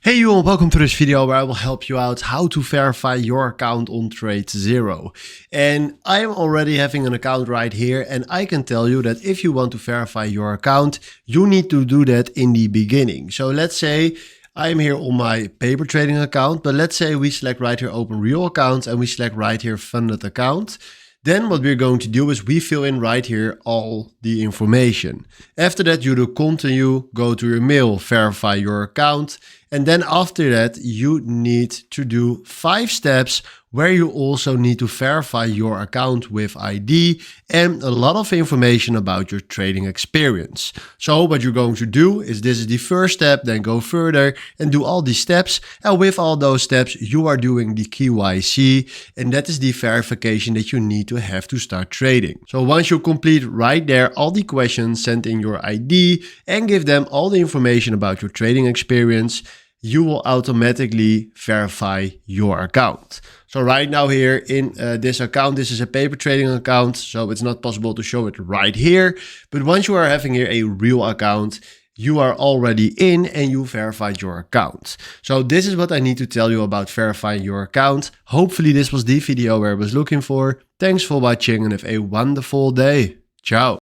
Hey you all, welcome to this video where I will help you out how to verify your account on TradeZero. And I am already having an account right here, and I can tell you that if you want to verify your account, you need to do that in the beginning. So let's say I'm here on my paper trading account, but let's say we select right here open real account and we select right here funded account. Then what we're going to do is we fill in right here all the information. After that, you do continue, go to your mail, verify your account. And then after that, you need to do 5 steps where you also need to verify your account with ID and a lot of information about your trading experience. So what you're going to do is this is the first step, then go further and do all these steps. And with all those steps, you are doing the KYC, and that is the verification that you need to have to start trading. So once you complete right there all the questions, send in your ID and give them all the information about your trading experience, you will automatically verify your account. So right now here in this account, this is a paper trading account, so it's not possible to show it right here. But once you are having here a real account, you are already in and you verified your account. So this is what I need to tell you about verifying your account. Hopefully this was the video where I was looking for. Thanks for watching and have a wonderful day. Ciao.